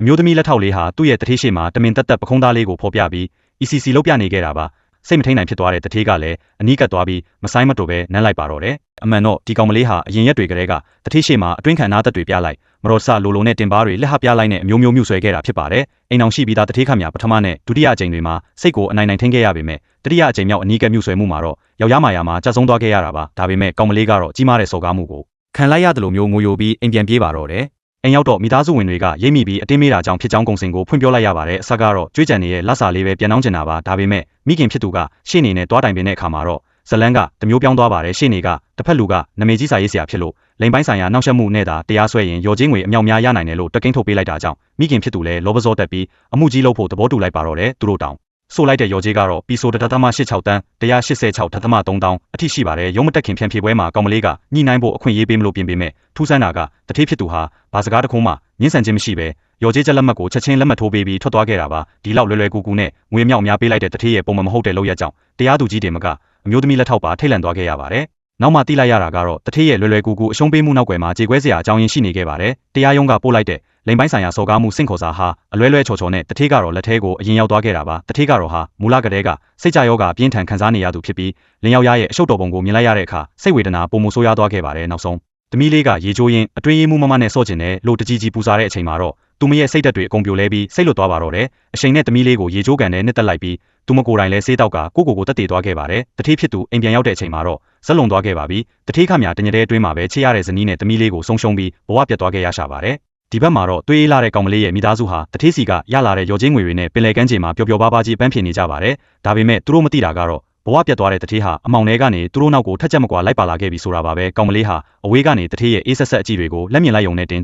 မျိုးသမီးလက်ထောက်လေးဟာသူ့ရဲ့တထေးရှိမှာတမင်တက်တက်ပခုံးသားလေးကိုဖော်ပြပြီး ECC လောက်ပြနေခဲ့တာပါစိတ်မထိန်နိုင်ဖြစ်သွားတဲ့တထေးကလည်းအနီးကပ်သွားပြီးမဆိုင်မတိုပဲနမ်းလိုက်ပါတော့တယ်အမှန်တော့ဒီကောင်မလေးဟာအရင်ရက်တွေကတည်းကတထေးရှိမှာအတွင်းခံနာသက်တွေပြလိုက်မတော်ဆလိုလိုနဲ့တင်ပါးတွေလက်ဟပြလိုက်နဲ့အမျိုးမျိုးမြုပ်ဆွဲခဲ့တာဖြစ်ပါတယ်အိမ်အောင်ရှိပြီးသားတထေးခတ်များပထမနဲ့ဒုတိယအကြိမ်တွေမှာစိတ်ကိုအနိုင်နိုင်ထိန်ခဲ့ရပေမဲ့တတိယအကြိမ်မြောက်အနီးကပ်မြုပ်ဆွဲမှုမှာတော့ယောက်ျားမာယာမှာကြဆုံးသွားခဲ့ရတာပါဒါပေမဲ့ကောင်မလေးကတော့ကြီးမားတဲ့စော်ကားမှုကိုခံလိုက်ရတယ်လို့မျိုးငိုယိုပြီးအိမ်ပြန်ပြေးပါတော့တယ်အိမ်ရောက်တော့မိသားစုဝင်တွေကရိပ်မိပြီးအတင်းမေးတာကြောင့်ဖြစ်ကြောင်းကုန်စင်ကိုဖွင့်ပြောလိုက်ရပါတယ်အဆက်ကတော့ကြွေးကြံနေတဲ့လက်စာလေးပဲပြန်နှောင်းကျင်တာပါဒါပေမဲ့မိခင်ဖြစ်သူကရှေ့နေနဲ့တွားတိုင်ပင်တဲ့အခါမှာတော့ဇလန်းကတမျိုးပြောင်းသွားပါတယ်ရှေ့နေကတစ်ဖက်လူကနမေကြီးစာရေးဆရာဖြစ်လို့လိန်ပိုင်းဆိုင်ရာနှောက်ယှက်မှုနဲ့သာတရားစွဲရင်ရော်ချင်းငွေအမြောက်များရနိုင်တယ်လို့တကိန်းထုတ်ပေးလိုက်တာကြောင့်မိခင်ဖြစ်သူလည်းလောဘစောတက်ပြီးအမှုကြီးလုပ်ဖို့သဘောတူလိုက်ပါတော့တယ်သူတို့တောင်းဆိုလိုက်တဲ့ရော်ကြီးကတော့ပီဆို1.86တန်း186.3တောင်းအထိရှိပါတယ်ရုံးမတက်ခင်ဖြန့်ဖြေပွဲမှာကောင်မလေးကညှိနှိုင်းဖို့အခွင့်အရေးပေးမလို့ပြင်ပေးမဲ့ထူးဆန်းတာကတထေးဖြစ်သူဟာဘာစကားတခုမှညှင်းဆန်ခြင်းမရှိပဲရော်ကြီးချက်လက်မှတ်ကိုချက်ချင်းလက်မှတ်ထိုးပေးပြီးထွက်သွားခဲ့တာပါဒီလောက်လွယ်လွယ်ကူကူနဲ့ငွေမြောက်များပေးလိုက်တဲ့တထေးရဲ့ပုံမဟုတ်တဲ့လောက်ရကြောင်းတရားသူကြီးတင်မကအမျိုးသမီးလက်ထောက်ပါထိတ်လန့်သွားခဲ့ရပါတယ်နောက်မှတိလိုက်ရတာကတော့တထေးရဲ့လွယ်လွယ်ကူကူအရှုံးပေးမှုနောက်ွယ်မှာကြေကွဲစရာအကြောင်းရင်းရှိနေခဲ့ပါတယ်တရားရုံးကပို့လိုက်တဲ့လိန်ပိုင်းဆိုင်ရာစော်ကားမှုစင့်ခေါ်စာဟာအလွဲလွဲချော်ချော်နဲ့တထေးကတော့လက်ထဲကိုအရင်ရောက်သွားခဲ့တာပါတထေးကတော့ဟာမူလကတည်းကစိတ်ကြယောဂပြင်းထန်ခံစားနေရသူဖြစ်ပြီးလင်ယောက်ျားရဲ့အရှုပ်တော်ပုံကိုမြင်လိုက်ရတဲ့အခါစိတ်ဝေဒနာပုံမဆိုးရွားသွားခဲ့ပါတယ်နောက်ဆုံးသမီးလေးကရေချိုးရင်းအတွင်းရေးမှုမမနဲ့ဆော့ကျင်တယ်လို့တကြီးကြီးပူစားတဲ့အချိန်မှာတော့သူမရဲ့စိတ်ဓာတ်တွေအကုန်ပြိုလဲပြီးစိတ်လွတ်သွားပါတော့တယ်အချိန်နဲ့သမီးလေးကိုရေချိုးကန်နဲ့နှစ်သက်လိုက်ပြီးသူမကိုယ်တိုင်လည်းဆေးတောက်ကကိုတက်တည်သွားခဲ့ပါတယ်တထေးဖြစ်သူအိမ်ပြန်ရောက်တဲ့အချိန်မှာတော့ဇက်လုံသွားခဲ့ပါပြီတထေးခမတညတဲ့အတွင်းမှာပဲချေရတဲ့ဇနီးနဲ့သမီးလေးကိုဆုံးရှုံးပြီးဘဝပြတ်သွားခဲ့ရရှာပါတယ်ဒီဘက်မှာတော့တွေးအေးလာတဲ့ကောင်မလေးရဲ့မိသားစုဟာတထေးစီကရလာတဲ့ရော်ချင်းငွေတွေနဲ့ပင်လယ်ကမ်းခြေမှာပျော်ပျော်ပါးပါးကြီးပန်းဖြေနေကြပါတယ်ဒါပေမဲ့သူတို့မသိတာကတော့ဘဝပြတ်သွားတဲ့တထေးဟာအမောင်ထဲကနေသူတို့နောက်ကိုထက်ချက်မကွာလိုက်ပါလာခဲ့ပြီဆိုတာပါပဲကောင်မလေးဟာအဝေးကနေတထေးရဲ့အေးဆက်ဆက်အကြည့်တွေကိုလက်မြင်လိုက်ုံနဲ့တင်